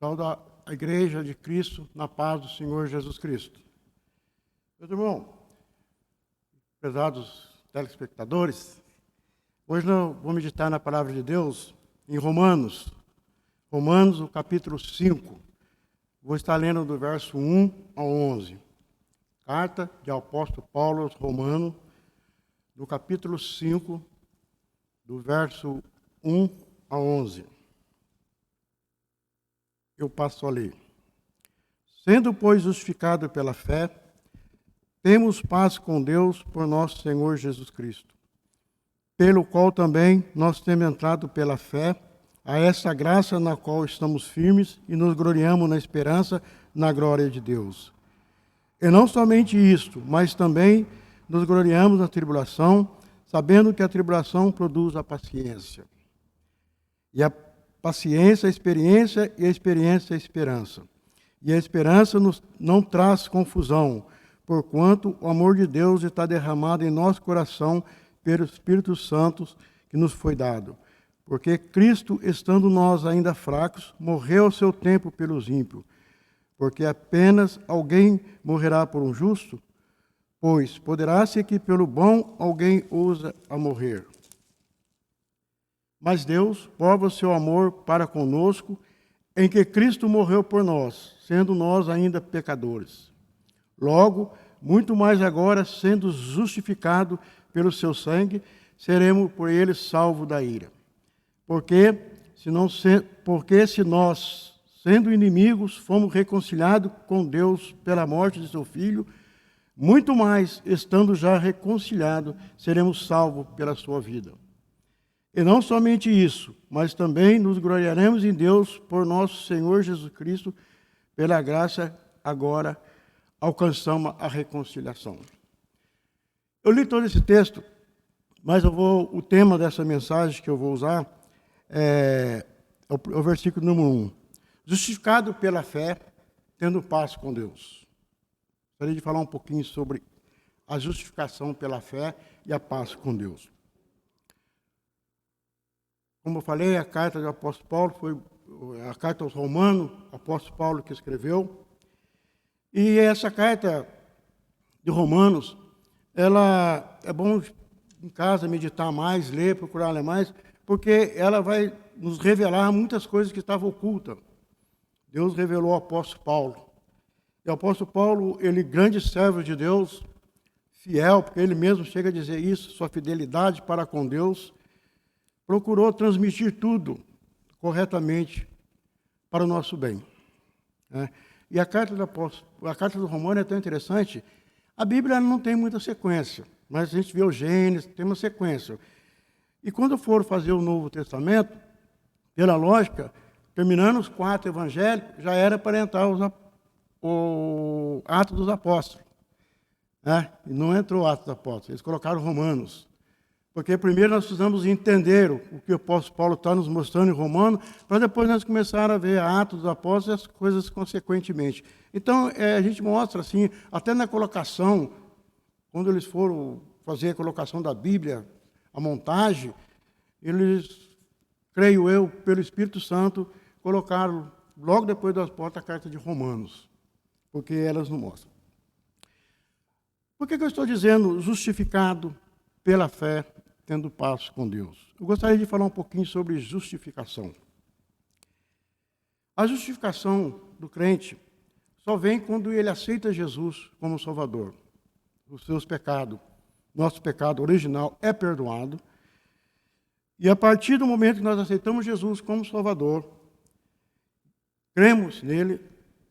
Saúdo a Igreja de Cristo na paz do Senhor Jesus Cristo. Meus irmãos, prezados telespectadores, hoje nós vamos meditar na palavra de Deus em Romanos, o capítulo 5. Vou estar lendo do verso 1 ao 11. Carta de apóstolo Paulo aos Romanos, do capítulo 5, do verso 1 a 11. Eu passo a ler. Sendo, pois, justificado pela fé, temos paz com Deus por nosso Senhor Jesus Cristo, pelo qual também nós temos entrado pela fé a essa graça na qual estamos firmes e nos gloriamos na esperança na glória de Deus. E não somente isto, mas também nos gloriamos na tribulação, sabendo que a tribulação produz a paciência. E a paciência, a experiência, e a experiência, a esperança. E a esperança não traz confusão, porquanto o amor de Deus está derramado em nosso coração pelo Espírito Santo que nos foi dado. Porque Cristo, estando nós ainda fracos, morreu ao seu tempo pelos ímpios. Porque apenas alguém morrerá por um justo? Pois poderá ser que pelo bom alguém ousa a morrer. Mas Deus prova o seu amor para conosco, em que Cristo morreu por nós, sendo nós ainda pecadores. Logo, muito mais agora, sendo justificado pelo seu sangue, seremos por ele salvos da ira. Porque se nós, sendo inimigos, fomos reconciliados com Deus pela morte de seu Filho, muito mais, estando já reconciliados, seremos salvos pela sua vida. E não somente isso, mas também nos gloriaremos em Deus por nosso Senhor Jesus Cristo, pela graça agora alcançamos a reconciliação. Eu li todo esse texto, mas o tema dessa mensagem que eu vou usar é o versículo número 1. Justificado pela fé, tendo paz com Deus. Gostaria de falar um pouquinho sobre a justificação pela fé e a paz com Deus. Como eu falei, a carta do apóstolo Paulo foi a carta aos Romanos, o apóstolo Paulo que escreveu. E essa carta de Romanos, ela é bom em casa meditar mais, ler, procurar ler mais, porque ela vai nos revelar muitas coisas que estavam ocultas. Deus revelou ao apóstolo Paulo. E o apóstolo Paulo, ele grande servo de Deus, fiel, porque ele mesmo chega a dizer isso, sua fidelidade para com Deus, procurou transmitir tudo corretamente para o nosso bem. E a carta do Romano é tão interessante. A Bíblia não tem muita sequência, mas a gente vê o Gênesis, tem uma sequência. E quando for fazer o Novo Testamento, pela lógica, terminando os 4 evangelhos, já era para entrar o Atos dos Apóstolos. E não entrou o Atos dos Apóstolos, eles colocaram Romanos. Porque primeiro nós precisamos entender o que o apóstolo Paulo está nos mostrando em Romanos, para depois nós começar a ver Atos dos Apóstolos e as coisas consequentemente. Então, a gente mostra assim, até na colocação, quando eles foram fazer a colocação da Bíblia, a montagem, eles, creio eu, pelo Espírito Santo, colocaram logo depois das portas a carta de Romanos, porque elas não mostram. Por que eu estou dizendo justificado pela fé, tendo paz com Deus? Eu gostaria de falar um pouquinho sobre justificação. A justificação do crente só vem quando ele aceita Jesus como Salvador. Os seus pecados, nosso pecado original é perdoado. E a partir do momento que nós aceitamos Jesus como Salvador, cremos nele,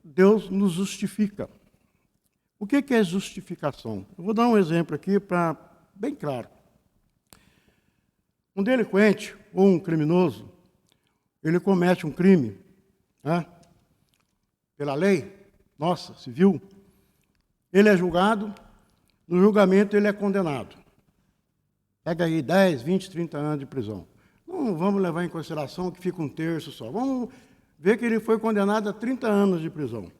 Deus nos justifica. O que é justificação? Eu vou dar um exemplo aqui para bem claro. Um delinquente ou um criminoso, ele comete um crime, pela lei, nossa, civil, ele é julgado, no julgamento ele é condenado. Pega aí 10, 20, 30 anos de prisão. Não vamos levar em consideração que fica um terço só. Vamos ver que ele foi condenado a 30 anos de prisão.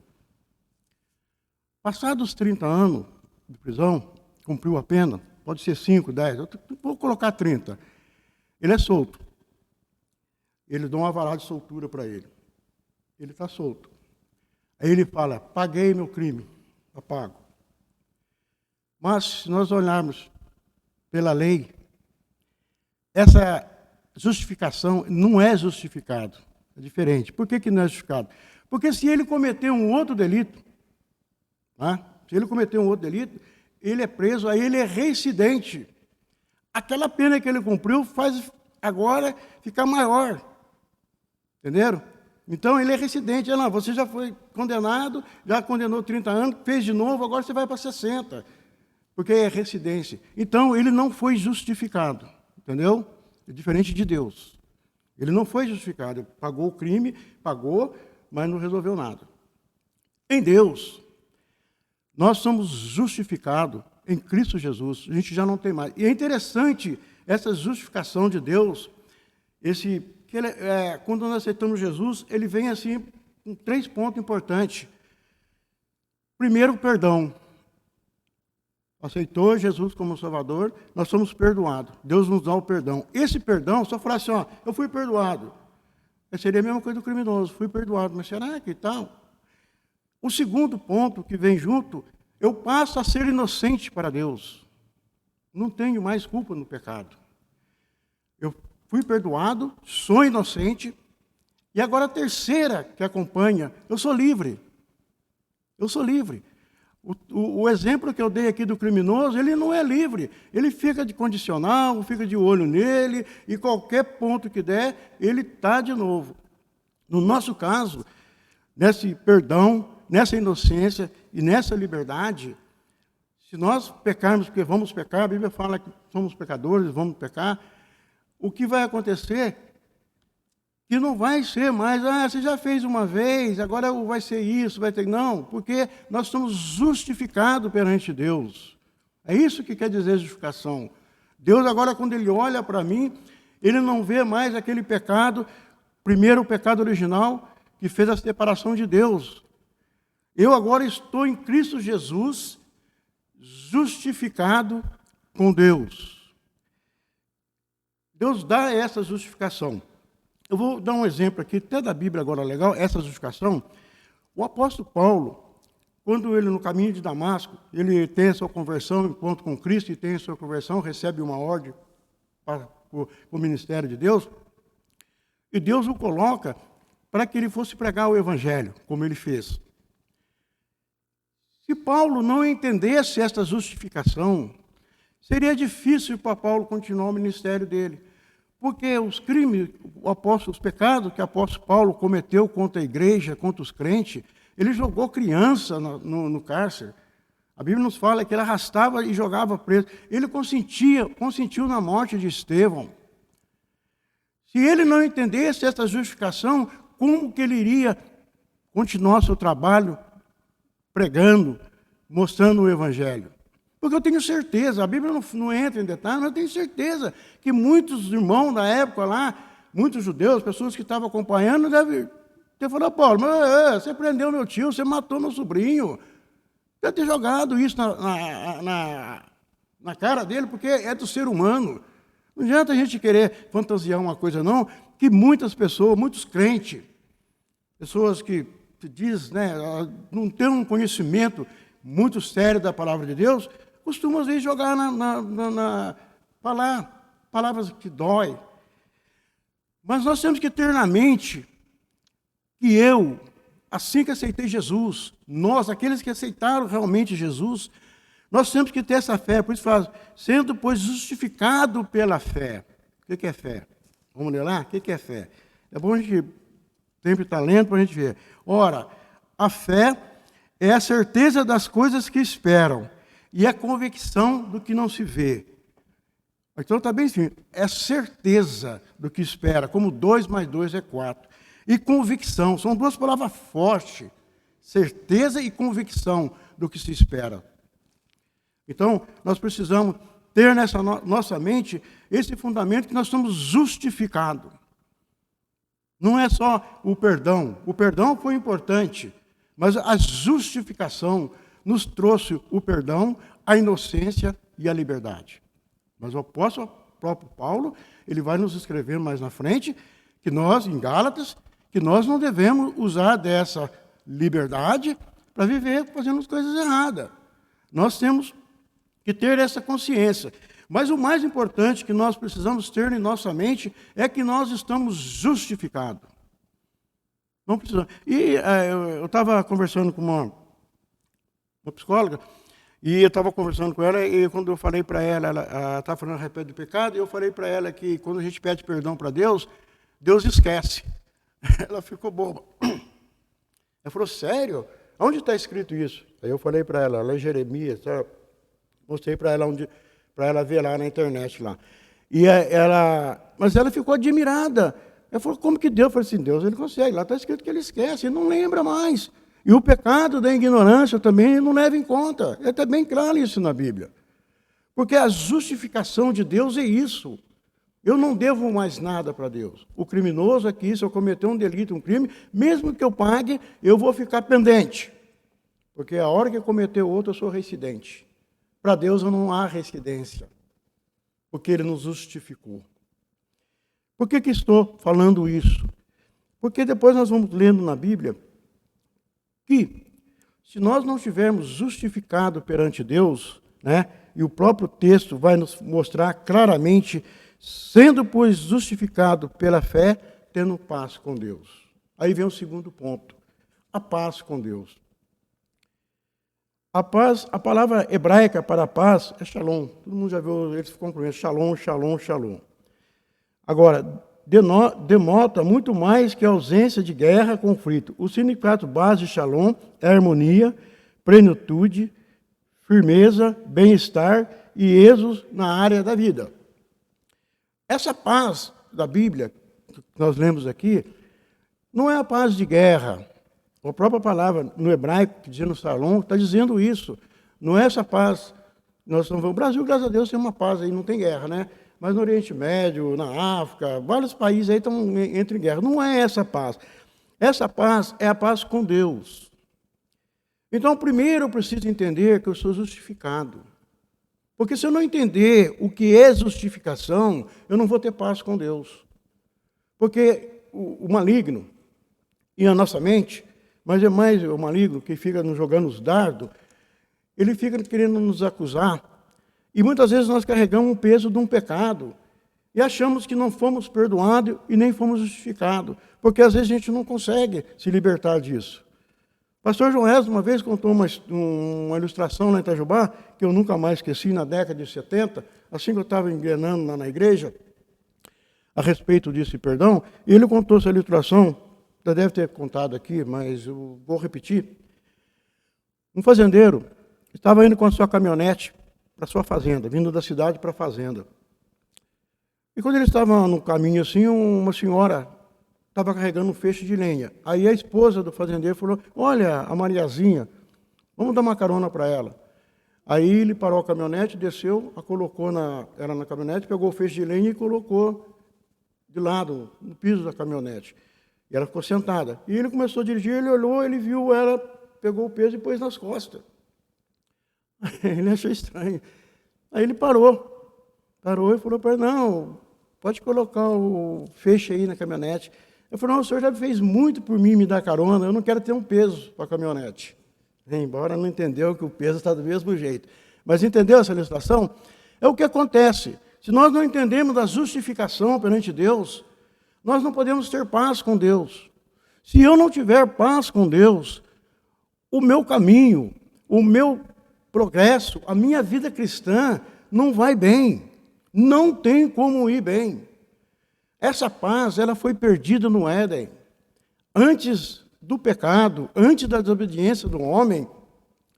Passados 30 anos de prisão, cumpriu a pena, pode ser 5, 10, eu vou colocar 30. Ele é solto. Eles dão uma alvará de soltura para ele. ele está solto. Aí ele fala, paguei meu crime, está pago. Mas, se nós olharmos pela lei, essa justificação não é justificado. É diferente. Por que não é justificado? Porque se ele cometer um outro delito, se ele cometer um outro delito, ele é preso, aí ele é reincidente. Aquela pena que ele cumpriu faz agora ficar maior. Entenderam? Então ele é reincidente. Não, você já foi condenado, já condenou 30 anos, fez de novo, agora você vai para 60. Porque é reincidência. Então ele não foi justificado. Entendeu? É diferente de Deus. Ele não foi justificado. Ele pagou o crime, pagou, mas não resolveu nada. Em Deus, nós somos justificados em Cristo Jesus. A gente já não tem mais. E é interessante essa justificação de Deus, quando nós aceitamos Jesus, ele vem assim com 3 pontos importantes. Primeiro, perdão. Aceitou Jesus como Salvador, nós somos perdoados. Deus nos dá o perdão. Esse perdão, só falar assim, eu fui perdoado. Seria a mesma coisa do criminoso, fui perdoado, mas será que tal? O segundo ponto que vem junto, eu passo a ser inocente para Deus. Não tenho mais culpa no pecado. Eu fui perdoado, sou inocente, e agora a terceira que acompanha, eu sou livre. Eu sou livre. O exemplo que eu dei aqui do criminoso, ele não é livre. Ele fica de condicional, fica de olho nele, e qualquer ponto que der, ele está de novo. No nosso caso, nesse perdão, nessa inocência e nessa liberdade, se nós pecarmos, porque vamos pecar, a Bíblia fala que somos pecadores, vamos pecar, o que vai acontecer? Que não vai ser mais, você já fez uma vez, agora vai ser isso, vai ter... Não, porque nós somos justificados perante Deus. É isso que quer dizer justificação. Deus agora, quando Ele olha para mim, Ele não vê mais aquele pecado, primeiro o pecado original, que fez a separação de Deus. Eu agora estou em Cristo Jesus, justificado com Deus. Deus dá essa justificação. Eu vou dar um exemplo aqui, até da Bíblia agora legal, essa justificação. O apóstolo Paulo, quando ele no caminho de Damasco, ele tem a sua conversão, encontro com Cristo, e tem a sua conversão, recebe uma ordem para o ministério de Deus, e Deus o coloca para que ele fosse pregar o evangelho, como ele fez. Se Paulo não entendesse esta justificação, seria difícil para Paulo continuar o ministério dele. Porque os crimes, os pecados que o apóstolo Paulo cometeu contra a igreja, contra os crentes, ele jogou criança no cárcere. A Bíblia nos fala que ele arrastava e jogava preso. Ele consentiu na morte de Estevão. Se ele não entendesse essa justificação, como que ele iria continuar seu trabalho pregando, mostrando o evangelho? Porque eu tenho certeza, a Bíblia não entra em detalhes, mas eu tenho certeza que muitos irmãos da época lá, muitos judeus, pessoas que estavam acompanhando, devem ter falado, Paulo, mas você prendeu meu tio, você matou meu sobrinho. Deve ter jogado isso na cara dele, porque é do ser humano. Não adianta a gente querer fantasiar uma coisa, não, que muitas pessoas, muitos crentes, pessoas que se diz, não têm um conhecimento muito sério da palavra de Deus, costumam às vezes jogar falar palavras que dói. Mas nós temos que ter na mente que eu, assim que aceitei Jesus, nós, aqueles que aceitaram realmente Jesus, nós temos que ter essa fé. Por isso fala, sendo, pois, justificado pela fé. O que é fé? Vamos ler lá? O que é fé? É bom a gente sempre estar lendo para a gente ver. Ora, a fé é a certeza das coisas que esperam e a convicção do que não se vê. Então está bem assim, é certeza do que espera, como 2 mais 2 é 4. E convicção, são duas palavras fortes, certeza e convicção do que se espera. Então, nós precisamos ter nessa nossa mente esse fundamento que nós somos justificados. Não é só o perdão foi importante, mas a justificação nos trouxe o perdão, a inocência e a liberdade. Mas o apóstolo próprio Paulo, ele vai nos escrever mais na frente, que nós, em Gálatas, que nós não devemos usar dessa liberdade para viver fazendo as coisas erradas. Nós temos que ter essa consciência. Mas o mais importante que nós precisamos ter em nossa mente é que nós estamos justificados. Não precisamos. E eu estava conversando com uma psicóloga, e eu estava conversando com ela, e quando eu falei para ela, ela estava falando a respeito do pecado, e eu falei para ela que quando a gente pede perdão para Deus, Deus esquece. Ela ficou boba. Ela falou, sério? Onde está escrito isso? Aí eu falei para ela, lá em Jeremias, mostrei para ela para ela ver lá na internet lá. Mas ela ficou admirada. Ela falou, como que Deus? Eu falei assim, Deus ele consegue, lá está escrito que ele esquece, ele não lembra mais. E o pecado da ignorância também ele não leva em conta. Está bem claro isso na Bíblia. Porque a justificação de Deus é isso. Eu não devo mais nada para Deus. O criminoso aqui, se eu cometer um delito, um crime, mesmo que eu pague, eu vou ficar pendente. Porque a hora que eu cometer outro, eu sou reincidente. Para Deus não há reincidência. Porque Ele nos justificou. Por que estou falando isso? Porque depois nós vamos lendo na Bíblia que, se nós não estivermos justificados perante Deus, né, e o próprio texto vai nos mostrar claramente, sendo, pois, justificado pela fé, tendo paz com Deus. Aí vem o segundo ponto, a paz com Deus. A paz, a palavra hebraica para paz é shalom. Todo mundo já viu eles concluindo, shalom, shalom, shalom. Agora, denota muito mais que a ausência de guerra, conflito. O significado base de shalom é harmonia, plenitude, firmeza, bem-estar e êxito na área da vida. Essa paz da Bíblia, que nós lemos aqui, não é a paz de guerra. A própria palavra no hebraico, que dizendo shalom, está dizendo isso. Não é essa paz. O Brasil, graças a Deus, tem uma paz aí, não tem guerra, né? Mas no Oriente Médio, na África, vários países aí entram em guerra. Não é essa paz. Essa paz é a paz com Deus. Então, primeiro eu preciso entender que eu sou justificado. Porque se eu não entender o que é justificação, eu não vou ter paz com Deus. Porque o maligno, e a nossa mente, mas é mais o maligno que fica nos jogando os dardos, ele fica querendo nos acusar. E muitas vezes nós carregamos o peso de um pecado e achamos que não fomos perdoados e nem fomos justificados, porque às vezes a gente não consegue se libertar disso. O pastor João Wesley uma vez contou uma ilustração lá em Itajubá, que eu nunca mais esqueci, na década de 70, assim que eu estava engrenando lá na igreja, a respeito disso, perdão, e ele contou essa ilustração, já deve ter contado aqui, mas eu vou repetir. Um fazendeiro estava indo com a sua caminhonete para sua fazenda, vindo da cidade para a fazenda. E quando ele estava no caminho assim, uma senhora estava carregando um feixe de lenha. Aí a esposa do fazendeiro falou, olha, a Mariazinha, vamos dar uma carona para ela. Aí ele parou a caminhonete, desceu, a colocou ela na caminhonete, pegou o feixe de lenha e colocou de lado, no piso da caminhonete. E ela ficou sentada. E ele começou a dirigir, ele olhou, ele viu ela, pegou o peso e pôs nas costas. Ele achou estranho. Aí ele parou e falou para ele, não, pode colocar o feixe aí na caminhonete. Eu falei, não, o senhor já fez muito por mim me dar carona, eu não quero ter um peso para a caminhonete. Embora não entendeu que o peso está do mesmo jeito. Mas entendeu essa ilustração? É o que acontece. Se nós não entendemos a justificação perante Deus, nós não podemos ter paz com Deus. Se eu não tiver paz com Deus, o meu caminho, o meu progresso, a minha vida cristã não vai bem. Não tem como ir bem. Essa paz, ela foi perdida no Éden. Antes do pecado, antes da desobediência do homem,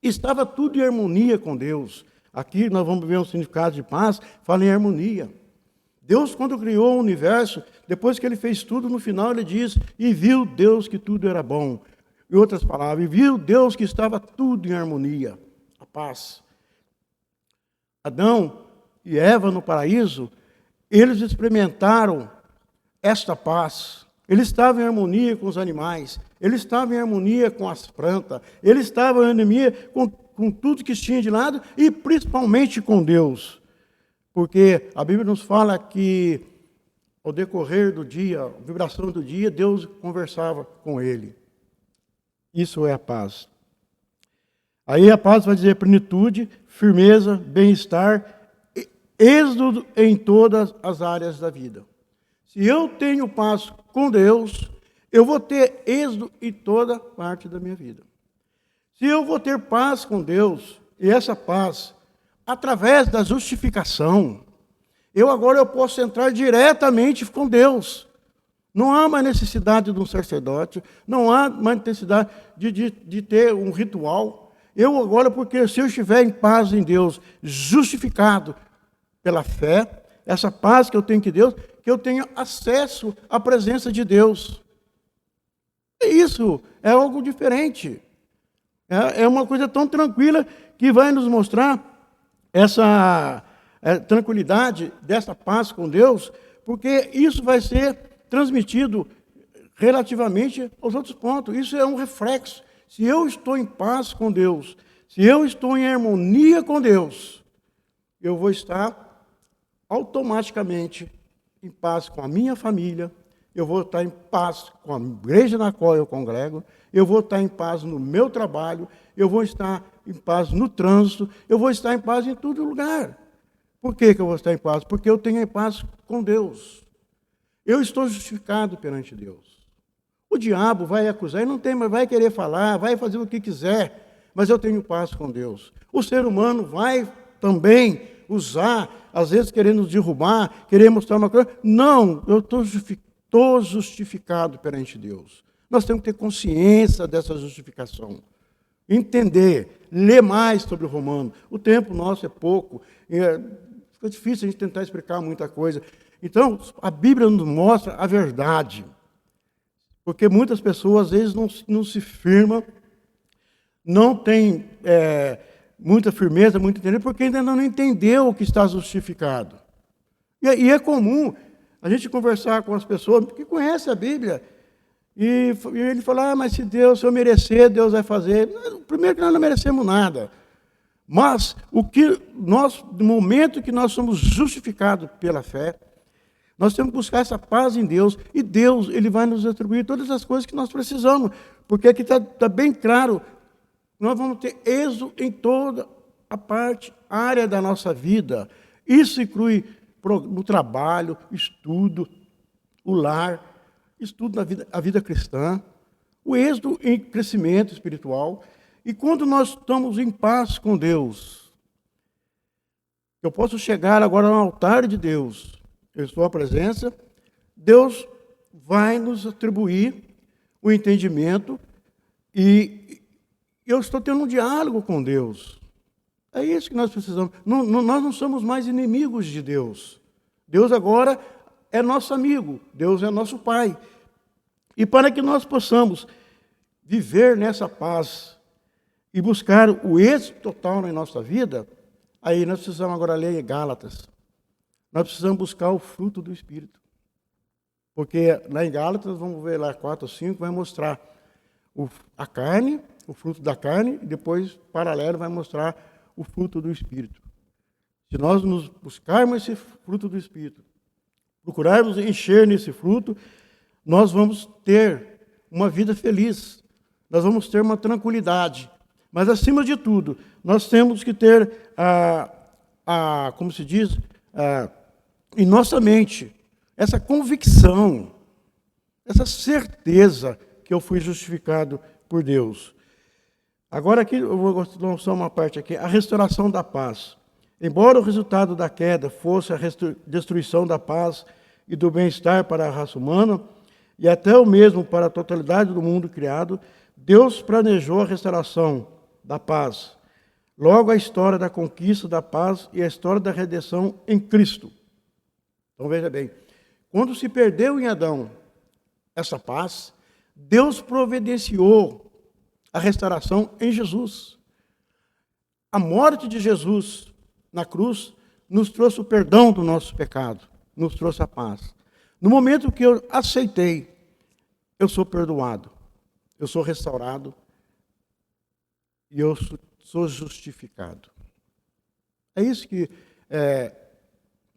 estava tudo em harmonia com Deus. Aqui nós vamos ver um significado de paz, fala em harmonia. Deus, quando criou o universo, depois que ele fez tudo, no final ele diz, e viu Deus que tudo era bom. Em outras palavras, e viu Deus que estava tudo em harmonia, a paz. Adão e Eva no paraíso, eles experimentaram esta paz. Eles estavam em harmonia com os animais, eles estavam em harmonia com as plantas, eles estavam em harmonia com tudo que tinha de lado e principalmente com Deus. Porque a Bíblia nos fala que ao decorrer do dia, a vibração do dia, Deus conversava com ele. Isso é a paz. Aí a paz vai dizer plenitude, firmeza, bem-estar, êxodo em todas as áreas da vida. Se eu tenho paz com Deus, eu vou ter êxodo em toda parte da minha vida. Se eu vou ter paz com Deus, e essa paz, através da justificação, agora eu posso entrar diretamente com Deus. Não há mais necessidade de um sacerdote, não há mais necessidade de ter um ritual. Eu agora, porque se eu estiver em paz em Deus, justificado pela fé, essa paz que eu tenho com Deus, que eu tenho acesso à presença de Deus. Isso é algo diferente. É uma coisa tão tranquila que vai nos mostrar essa tranquilidade dessa paz com Deus, porque isso vai ser transmitido relativamente aos outros pontos. Isso é um reflexo. Se eu estou em paz com Deus, se eu estou em harmonia com Deus, eu vou estar automaticamente em paz com a minha família, eu vou estar em paz com a igreja na qual eu congrego, eu vou estar em paz no meu trabalho, eu vou estar em paz no trânsito, eu vou estar em paz em todo lugar. Por que eu vou estar em paz? Porque eu tenho em paz com Deus. Eu estou justificado perante Deus. O diabo vai acusar, ele não tem, mas vai querer falar, vai fazer o que quiser, mas eu tenho paz com Deus. O ser humano vai também usar, às vezes querendo nos derrubar, querer mostrar uma coisa. Não, eu estou justificado perante Deus. Nós temos que ter consciência dessa justificação. Entender, ler mais sobre o Romano. O tempo nosso é pouco, fica difícil a gente tentar explicar muita coisa. Então, a Bíblia nos mostra a verdade. Porque muitas pessoas, às vezes, não se firmam, não tem muita firmeza, muito entendimento, porque ainda não entendeu o que está justificado. E é comum a gente conversar com as pessoas que conhecem a Bíblia, e ele fala, mas se eu merecer, Deus vai fazer. Primeiro que nós não merecemos nada. Mas no momento que nós somos justificados pela fé, nós temos que buscar essa paz em Deus, e Deus ele vai nos atribuir todas as coisas que nós precisamos, porque aqui está bem claro, nós vamos ter êxodo em toda a área da nossa vida. Isso inclui no trabalho, estudo, o lar, estudo a vida cristã, o êxodo em crescimento espiritual. E quando nós estamos em paz com Deus, eu posso chegar agora no altar de Deus, eu estou à presença, Deus vai nos atribuir o entendimento e eu estou tendo um diálogo com Deus. É isso que nós precisamos. Nós não somos mais inimigos de Deus. Deus agora é nosso amigo, Deus é nosso Pai. E para que nós possamos viver nessa paz e buscar o êxito total na nossa vida, aí nós precisamos agora ler Gálatas. Nós precisamos buscar o fruto do Espírito. Porque lá em Gálatas, vamos ver lá 4 ou 5, vai mostrar a carne, o fruto da carne, e depois, paralelo, vai mostrar o fruto do Espírito. Se nós nos buscarmos esse fruto do Espírito, procurarmos encher nesse fruto, nós vamos ter uma vida feliz, nós vamos ter uma tranquilidade. Mas, acima de tudo, nós temos que ter, como se diz, em nossa mente, essa convicção, essa certeza que eu fui justificado por Deus. Agora aqui, eu vou lançar uma parte aqui, a restauração da paz. Embora o resultado da queda fosse a destruição da paz e do bem-estar para a raça humana, e até o mesmo para a totalidade do mundo criado, Deus planejou a restauração da paz. Logo, a história da conquista da paz e a história da redenção em Cristo. Então, veja bem, quando se perdeu em Adão essa paz, Deus providenciou a restauração em Jesus. A morte de Jesus na cruz nos trouxe o perdão do nosso pecado, nos trouxe a paz. No momento que eu aceitei, eu sou perdoado, eu sou restaurado e eu sou justificado. É isso que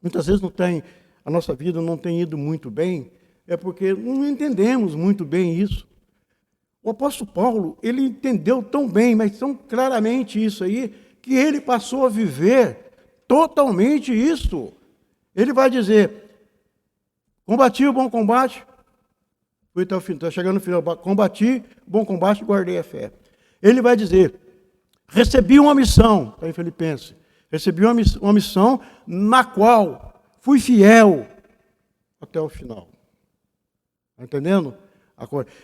muitas vezes não tem a nossa vida não tem ido muito bem, é porque não entendemos muito bem isso. O apóstolo Paulo, ele entendeu tão bem, mas tão claramente isso aí, que ele passou a viver totalmente isso. Ele vai dizer, combati o bom combate, fui até o fim, está chegando no final, combati o bom combate e guardei a fé. Ele vai dizer, recebi uma missão, está em Filipenses, recebi uma missão na qual fui fiel até o final. Está entendendo?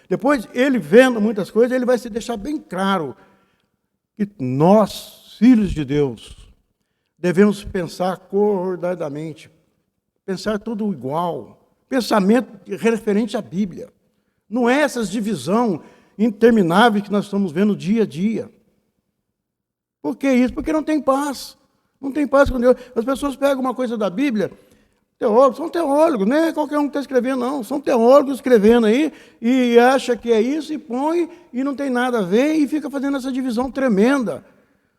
Depois, ele vendo muitas coisas, ele vai se deixar bem claro que nós, filhos de Deus, devemos pensar coordenadamente, pensar tudo igual, pensamento referente à Bíblia. Não é essas divisões intermináveis que nós estamos vendo dia a dia. Por que isso? Porque não tem paz. Não tem paz com Deus. As pessoas pegam uma coisa da Bíblia, teólogos, são teólogos, não é qualquer um que está escrevendo, não. São teólogos escrevendo aí e acha que é isso e põe e não tem nada a ver e fica fazendo essa divisão tremenda.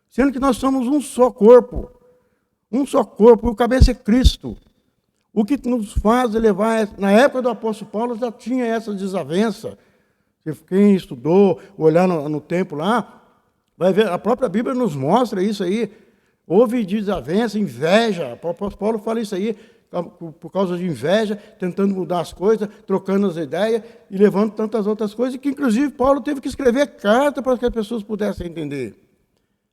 Sendo que nós somos um só corpo. Um só corpo, o cabeça é Cristo. O que nos faz levar, na época do apóstolo Paulo já tinha essa desavença. Quem estudou, olhar no tempo lá, vai ver, a própria Bíblia nos mostra isso aí. Houve desavença, inveja. O apóstolo Paulo fala isso aí, por causa de inveja, tentando mudar as coisas, trocando as ideias e levando tantas outras coisas, que inclusive Paulo teve que escrever carta para que as pessoas pudessem entender.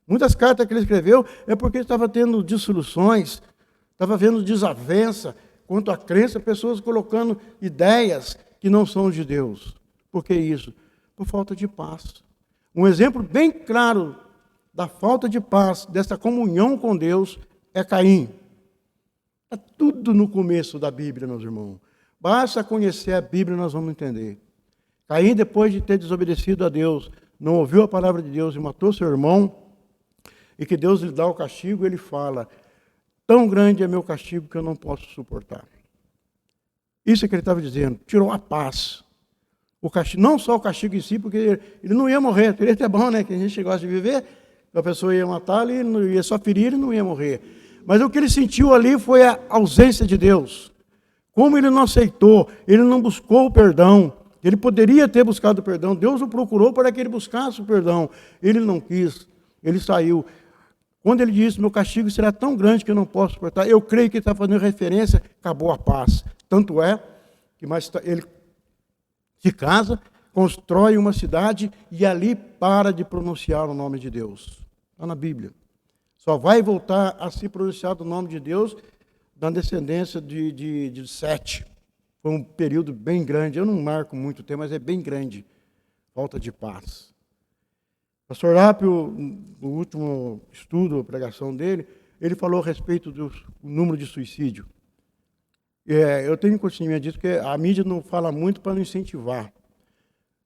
Muitas cartas que ele escreveu é porque estava tendo dissoluções, estava havendo desavença quanto à crença, pessoas colocando ideias que não são de Deus. Por que isso? Por falta de paz. Um exemplo bem claro da falta de paz, dessa comunhão com Deus, é Caim. Está tudo no começo da Bíblia, meus irmãos. Basta conhecer a Bíblia e nós vamos entender. Caim, depois de ter desobedecido a Deus, não ouviu a palavra de Deus e matou seu irmão, e que Deus lhe dá o castigo, ele fala, tão grande é meu castigo que eu não posso suportar. Isso é que ele estava dizendo, tirou a paz. O castigo, não só o castigo em si, porque ele não ia morrer, seria até bom, né? Que a gente gosta de viver, a pessoa ia matá-lo e não ia só ferir e não ia morrer. Mas o que ele sentiu ali foi a ausência de Deus. Como ele não aceitou, ele não buscou o perdão. Ele poderia ter buscado o perdão. Deus o procurou para que ele buscasse o perdão. Ele não quis. Ele saiu. Quando ele disse, meu castigo será tão grande que eu não posso suportar, eu creio que ele está fazendo referência, acabou a paz. Tanto é que ele se casa, constrói uma cidade e ali para de pronunciar o nome de Deus. Está na Bíblia. Só vai voltar a se pronunciar do nome de Deus da descendência de Sete. Foi um período bem grande, eu não marco muito tempo, mas é bem grande. Falta de paz. Pastor Lápio, no último estudo, a pregação dele, ele falou a respeito do número de suicídio. Eu tenho conhecimento disso, porque a mídia não fala muito para não incentivar.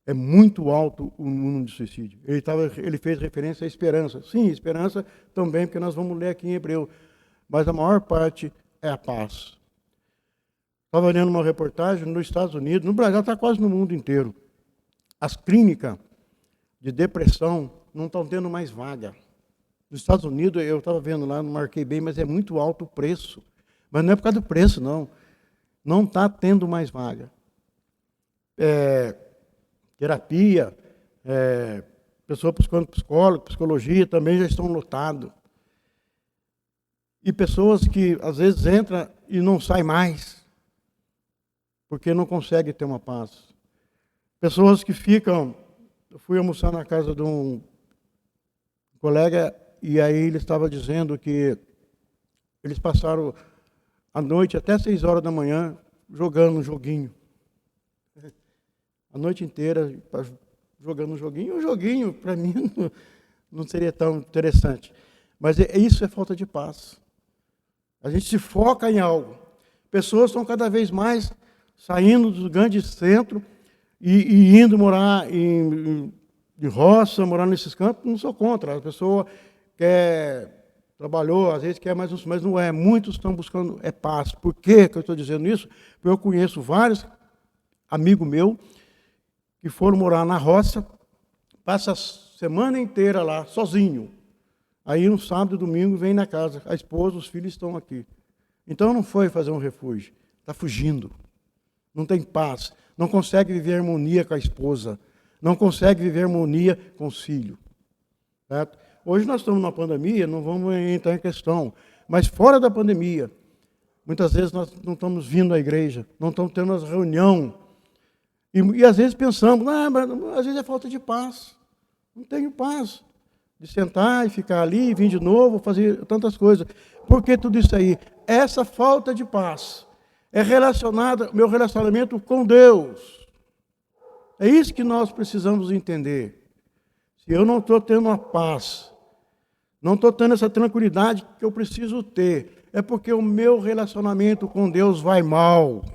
É muito alto o número de suicídio. Ele fez referência à esperança. Sim, esperança também, porque nós vamos ler aqui em Hebreu. Mas a maior parte é a paz. Estava lendo uma reportagem nos Estados Unidos, no Brasil, está quase no mundo inteiro. As clínicas de depressão não estão tendo mais vaga. Nos Estados Unidos, eu estava vendo lá, não marquei bem, mas é muito alto o preço. Mas não é por causa do preço, não. Não está tendo mais vaga. Terapia, pessoa buscando psicólogo, psicologia, também já estão lotados. E pessoas que, às vezes, entram e não saem mais, porque não conseguem ter uma paz. Pessoas que ficam... Eu fui almoçar na casa de um colega e aí ele estava dizendo que eles passaram a noite até 6 horas da manhã jogando um joguinho. A noite inteira jogando um joguinho. Um joguinho, para mim, não seria tão interessante. Mas isso é falta de paz. A gente se foca em algo. Pessoas estão cada vez mais saindo dos grandes centros e indo morar em roça, morar nesses campos. Não sou contra. A pessoa trabalhou, às vezes quer mais, mas não é. Muitos estão buscando paz. Por que eu estou dizendo isso? Porque eu conheço vários amigos meus que foram morar na roça, passa a semana inteira lá, sozinho. Aí, no sábado e domingo, vem na casa. A esposa, os filhos estão aqui. Então, não foi fazer um refúgio. está fugindo, não tem paz, não consegue viver harmonia com a esposa, não consegue viver harmonia com os filhos. Certo? Hoje nós estamos numa pandemia, não vamos entrar em questão, mas fora da pandemia, muitas vezes nós não estamos vindo à igreja, não estamos tendo as reuniões, e às vezes pensamos, mas às vezes é falta de paz, não tenho paz de sentar e ficar ali, e vir de novo, fazer tantas coisas. Por que tudo isso aí? Essa falta de paz é relacionada ao meu relacionamento com Deus. É isso que nós precisamos entender. Se eu não estou tendo a paz, não estou tendo essa tranquilidade que eu preciso ter, é porque o meu relacionamento com Deus vai mal.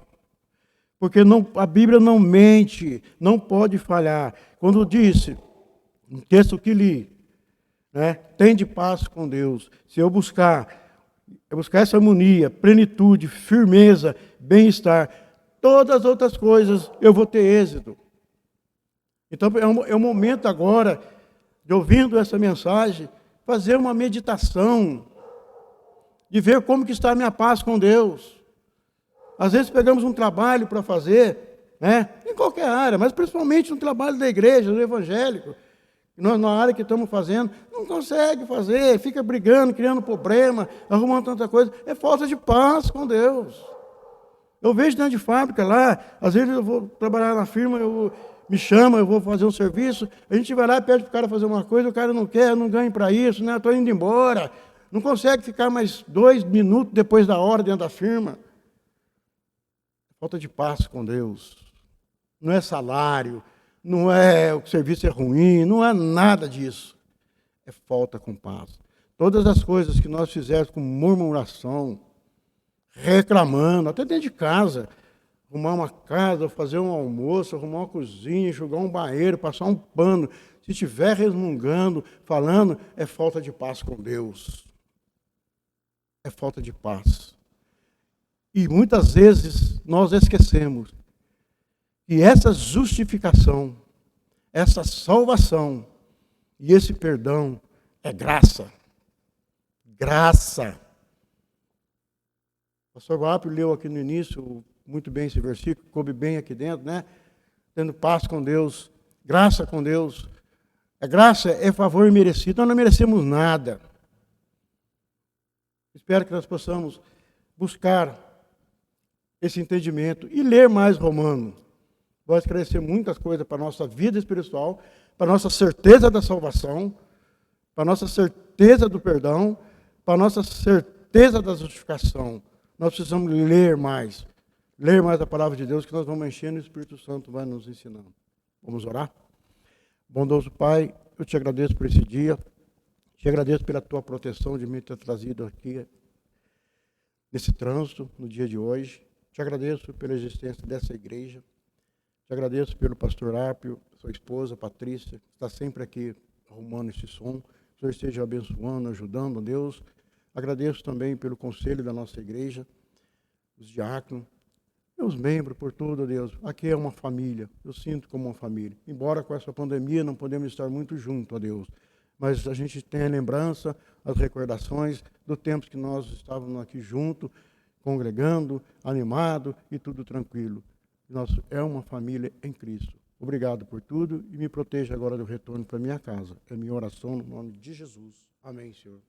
Porque a Bíblia não mente, não pode falhar. Quando disse, no texto que li, tende paz com Deus. Se eu buscar essa harmonia, plenitude, firmeza, bem-estar, todas as outras coisas eu vou ter êxito. Então é um momento agora, de ouvindo essa mensagem, fazer uma meditação, de ver como que está a minha paz com Deus. Às vezes pegamos um trabalho para fazer, em qualquer área, mas principalmente no trabalho da igreja, do evangélico, nós, na área que estamos fazendo, não consegue fazer, fica brigando, criando problema, arrumando tanta coisa. É falta de paz com Deus. Eu vejo dentro de fábrica lá, às vezes eu vou trabalhar na firma, me chama, eu vou fazer um serviço, a gente vai lá e pede para o cara fazer uma coisa, o cara não quer, não ganha para isso, estou indo embora. Não consegue ficar mais 2 minutos depois da hora dentro da firma. Falta de paz com Deus. Não é salário, não é o serviço é ruim, não é nada disso. É falta com paz. Todas as coisas que nós fizermos com murmuração, reclamando, até dentro de casa, arrumar uma casa, fazer um almoço, arrumar uma cozinha, enxugar um banheiro, passar um pano, se estiver resmungando, falando, é falta de paz com Deus. É falta de paz. E muitas vezes nós esquecemos que essa justificação, essa salvação e esse perdão é graça. Graça. O pastor Guapio leu aqui no início muito bem esse versículo, coube bem aqui dentro, Tendo paz com Deus, graça com Deus. A graça é favor merecido, nós não merecemos nada. Espero que nós possamos buscar esse entendimento e ler mais Romanos. Vai esclarecer muitas coisas para a nossa vida espiritual, para a nossa certeza da salvação, para a nossa certeza do perdão, para a nossa certeza da justificação. Nós precisamos ler mais a palavra de Deus, que nós vamos enchendo e o Espírito Santo vai nos ensinando. Vamos orar? Bondoso Pai, eu te agradeço por esse dia, te agradeço pela tua proteção de me ter trazido aqui nesse trânsito, no dia de hoje. Te agradeço pela existência dessa igreja. Te agradeço pelo pastor Apio, sua esposa, Patrícia, que está sempre aqui arrumando esse som. O Senhor esteja abençoando, ajudando, Deus. Agradeço também pelo conselho da nossa igreja, os diáconos, meus membros, por tudo, Deus. Aqui é uma família, eu sinto como uma família. Embora com essa pandemia não podemos estar muito juntos, ó Deus. Mas a gente tem a lembrança, as recordações do tempo que nós estávamos aqui juntos, congregando, animado e tudo tranquilo. Nós é uma família em Cristo. Obrigado por tudo e me proteja agora do retorno para minha casa. É minha oração no nome de Jesus. Amém, Senhor.